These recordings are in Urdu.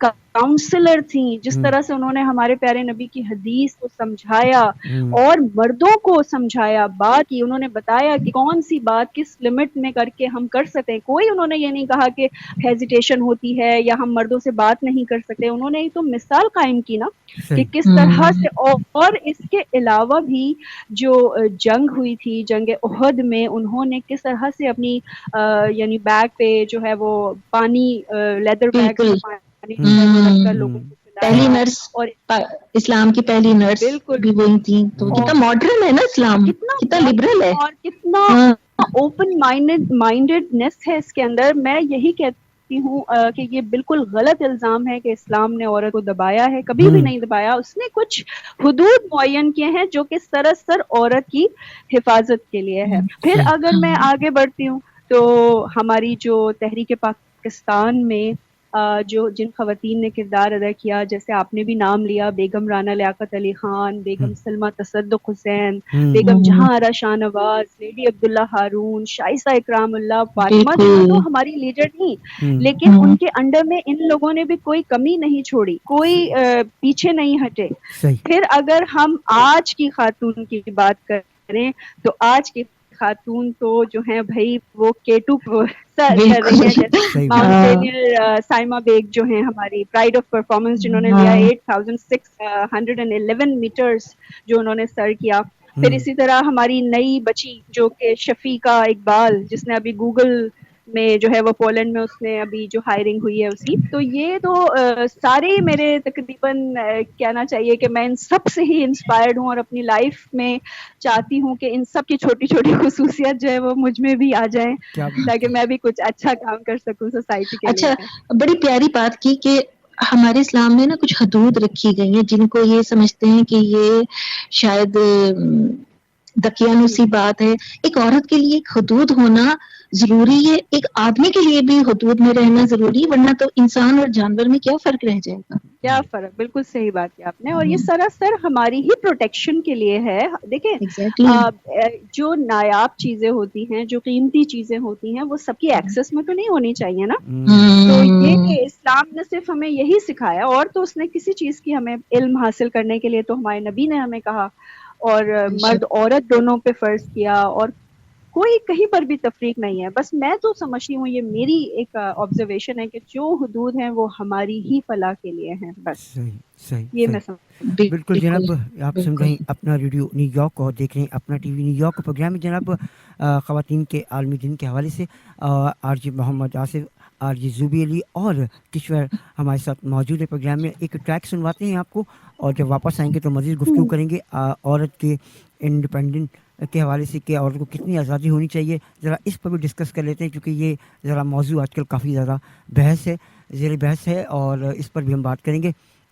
کاؤنسلر تھیں، جس طرح سے انہوں نے ہمارے پیارے نبی کی حدیث کو سمجھایا اور مردوں کو سمجھایا، بات کی، انہوں نے بتایا کہ کون سی بات کس لمٹ میں کر کے ہم کر سکتے ہیں. کوئی انہوں نے یہ نہیں کہا کہ ہیزیٹیشن ہوتی ہے یا ہم مردوں سے بات نہیں کر سکتے. انہوں نے تو مثال قائم کی نا کہ کس طرح سے. اور اس کے علاوہ بھی جو جنگ ہوئی تھی، جنگ احد میں، انہوں نے کس طرح سے اپنی یعنی بیگ پہ جو ہے وہ پانی، لیدر بیگز میں پانی جو ہے وہ رکھ کر لوگوں کو پہلی پلایا. نرس اور اسلام کی پہلی نرس بالکل بھی وہی تھی. تو کتنا ماڈرن ہے نا اسلام، کتنا لبرل ہے اور کتنا اوپن مائنڈیڈنیس ہے اس کے اندر. میں یہی کہتی ہوں کہ یہ بالکل غلط الزام ہے کہ اسلام نے عورت کو دبایا ہے. کبھی بھی نہیں دبایا. اس نے کچھ حدود معین کیے ہیں جو کہ سراسر عورت کی حفاظت کے لیے ہے. پھر اگر میں آگے بڑھتی ہوں تو ہماری جو تحریک پاکستان میں جو جن خواتین نے کردار ادا کیا، جیسے آپ نے بھی نام لیا، بیگم رانا لیاقت علی خان، بیگم سلمہ تصدق حسین، بیگم جہاں آرا شاہ نواز، لیڈی عبداللہ ہارون، شائستہ اکرام اللہ، فاطمہ جہاں تو ہماری لیڈر تھیں، لیکن ان کے انڈر میں ان لوگوں نے بھی کوئی کمی نہیں چھوڑی، کوئی پیچھے نہیں ہٹے. پھر اگر ہم آج کی خاتون کی بات کریں تو آج کی خاتون تو جو ہیں بھائی وہ K2 سر کر رہی ہیں. جیسے ماؤنٹینئر سائمہ بیگ جو ہیں ہماری پرائڈ آف پرفارمنس، جنہوں نے لیا 8611 میٹرز جو انہوں نے سر کیا. پھر اسی طرح ہماری نئی بچی جو کہ شفیقہ اقبال، جس نے ابھی گوگل میں جو ہے وہ پولینڈ میں اس نے ابھی جو ہائرنگ ہوئی ہے اس کی. تو یہ تو سارے میرے تقریباً کہنا چاہیے کہ میں ان سب سے ہی انسپائرڈ ہوں اور اپنی لائف میں چاہتی ہوں کہ ان سب کی چھوٹی چھوٹی خصوصیت جو ہے وہ مجھ میں بھی آ جائیں تاکہ میں بھی کچھ اچھا کام کر سکوں سوسائٹی کے لیے. اچھا، بڑی پیاری بات کی کہ ہمارے اسلام میں نا کچھ حدود رکھی گئی ہیں جن کو یہ سمجھتے ہیں کہ یہ شاید دقیانوسی بات ہے. ایک عورت کے لیے ایک حدود ہونا ضروری ہے، ایک آدمی کے لیے بھی حدود میں رہنا ضروری ہے، ورنہ تو انسان اور جانور میں کیا فرق رہ جائے گا. کیا فرق، بالکل صحیح بات کی آپ نے. اور یہ سراسر ہماری ہی پروٹیکشن کے لیے ہے. دیکھیں جو نایاب چیزیں ہوتی ہیں، جو قیمتی چیزیں ہوتی ہیں، وہ سب کی ایکسس میں تو نہیں ہونی چاہیے نا. تو یہ اسلام نے صرف ہمیں یہی سکھایا، اور تو اس نے کسی چیز کی ہمیں علم حاصل کرنے کے لیے تو ہمارے نبی نے ہمیں کہا، اور مرد عورت دونوں پہ فرض کیا، اور کوئی کہیں پر بھی تفریق نہیں ہے. بس میں تو سمجھتی ہوں، یہ میری ایک آبزرویشن ہے کہ جو حدود ہیں وہ ہماری ہی فلاح کے لیے ہیں. بس یہ میں بالکل جناب. آپ سن رہے ہیں اپنا ریڈیو نیو یارک اور دیکھ رہے ہیں اپنا TV New York programme میں. جناب خواتین کے عالمی دن کے حوالے سے R J Muhammad Asif, R J Zubi Ali اور کشور ہمارے ساتھ موجود ہے پروگرام میں. ایک ٹریک سنواتے ہیں آپ کو اور جب واپس آئیں گے تو مزید گفتگو کریں گے عورت کے انڈیپینڈنٹ کے حوالے سے کہ عورت کو کتنی آزادی ہونی چاہیے. ذرا اس پر بھی ڈسکس کر لیتے ہیں کیونکہ یہ ذرا موضوع آج کل کافی زیادہ بحث ہے، زیر بحث ہے، اور اس پر بھی ہم بات کریں گے.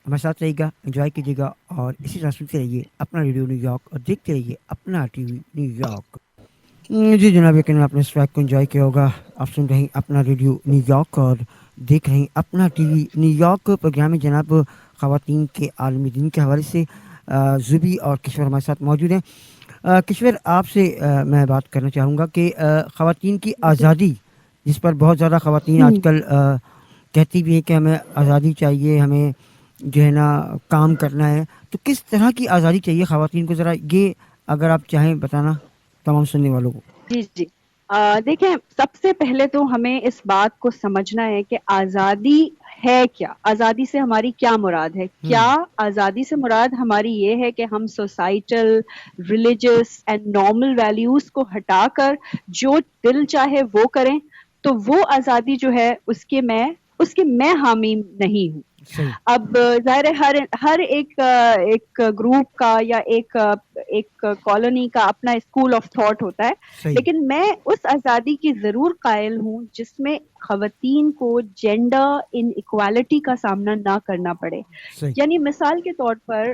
ہمارے ساتھ رہیے گا، انجوائے کیجیے گا اور اسی طرح سنتے رہیے اپنا ریڈیو نیو یارک اور دیکھتے رہیے اپنا ٹی وی نیو یارک. جی جناب، یقیناً آپ نے اس ٹریک کو انجوائے کیا ہوگا. آپ سن رہے ہیں اپنا ریڈیو نیو یارک اور دیکھ رہے ہیں اپنا TV New York programme میں. جناب خواتین کے عالمی دن کے حوالے سے زبی اور کشور ہمارے ساتھ موجود ہیں. کشور، آپ سے میں بات کرنا چاہوں گا کہ خواتین کی آزادی، جس پر بہت زیادہ خواتین آج کل کہتی بھی ہیں کہ ہمیں آزادی چاہیے، ہمیں جو ہے نا کام کرنا ہے، تو کس طرح کی آزادی چاہیے خواتین کو؟ ذرا یہ اگر آپ چاہیں بتانا تمام سننے والوں کو. جی دیکھیں، سب سے پہلے تو ہمیں اس بات کو سمجھنا ہے کہ آزادی ہے کیا، آزادی سے ہماری کیا مراد ہے. کیا آزادی سے مراد ہماری یہ ہے کہ ہم societal, religious and normal values کو ہٹا کر جو دل چاہے وہ کریں؟ تو وہ آزادی جو ہے اس کے میں حامی نہیں ہوں. اب ظاہر ہے ہر ایک گروپ کا یا ایک کالونی کا اپنا اسکول آف تھاٹ ہوتا ہے، لیکن میں اس آزادی کی ضرور قائل ہوں جس میں خواتین کو جینڈر ان ایکوالٹی کا سامنا نہ کرنا پڑے. یعنی مثال کے طور پر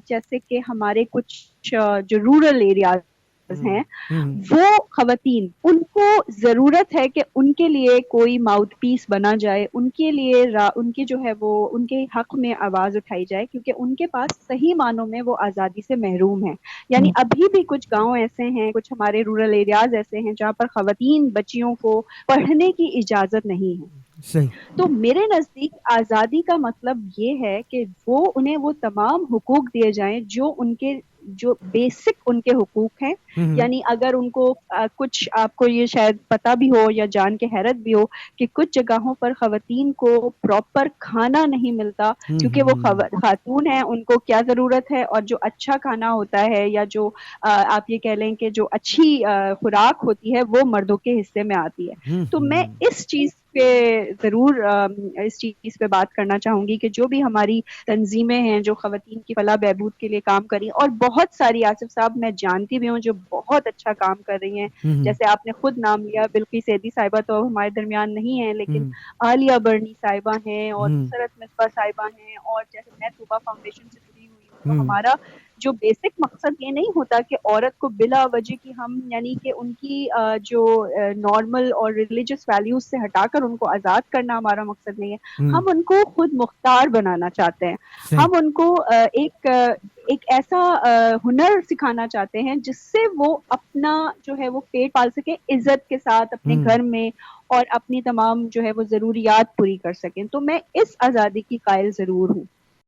جیسے کہ ہمارے کچھ جو رورل ایریاز ہیں، وہ خواتین، ان کو ضرورت ہے کہ ان کے لیے کوئی ماؤتھ پیس بنا جائے، ان کے لیے ان کے جو ہے وہ ان کے حق میں آواز اٹھائی جائے، کیونکہ ان کے پاس صحیح معنوں میں وہ آزادی سے محروم ہیں. یعنی ابھی بھی کچھ گاؤں ایسے ہیں، کچھ ہمارے رورل ایریاز ایسے ہیں جہاں پر خواتین بچیوں کو پڑھنے کی اجازت نہیں ہے. صحیح. تو میرے نزدیک آزادی کا مطلب یہ ہے کہ انہیں وہ تمام حقوق دیے جائیں جو بیسک ان کے حقوق ہیں. یعنی اگر ان کو کچھ، آپ کو یہ شاید پتہ بھی ہو یا جان کے حیرت بھی ہو کہ کچھ جگہوں پر خواتین کو پراپر کھانا نہیں ملتا کیونکہ وہ خاتون ہیں، ان کو کیا ضرورت ہے، اور جو اچھا کھانا ہوتا ہے یا جو آپ یہ کہہ لیں کہ جو اچھی خوراک ہوتی ہے وہ مردوں کے حصے میں آتی ہے. تو میں اس چیز پہ ضرور اس چیز پہ بات کرنا چاہوں گی کہ جو بھی ہماری تنظیمیں ہیں جو خواتین کی فلاح بہبود کے لیے کام کری، اور بہت ساری آصف صاحب میں جانتی بھی ہوں جو بہت اچھا کام کر رہی ہیں. جیسے آپ نے خود نام لیا، بلقیس سیدی صاحبہ تو ہمارے درمیان نہیں ہیں، لیکن عالیہ برنی صاحبہ ہیں اور نصرت مصباح صاحبہ ہیں، اور جیسے میں طوبہ فاؤنڈیشن سے جڑی ہوئی ہوں. تو ہمارا جو بیسک مقصد یہ نہیں ہوتا کہ عورت کو بلا وجہ کی ہم یعنی کہ ان کی جو نارمل اور ریلیجس ویلیوز سے ہٹا کر ان کو آزاد کرنا ہمارا مقصد نہیں ہے. ہم ان کو خود مختار بنانا چاہتے ہیں. ہم ان کو ایک ایسا ہنر سکھانا چاہتے ہیں جس سے وہ اپنا جو ہے وہ پیٹ پال سکے عزت کے ساتھ اپنے گھر میں، اور اپنی تمام جو ہے وہ ضروریات پوری کر سکیں. تو میں اس آزادی کی قائل ضرور ہوں.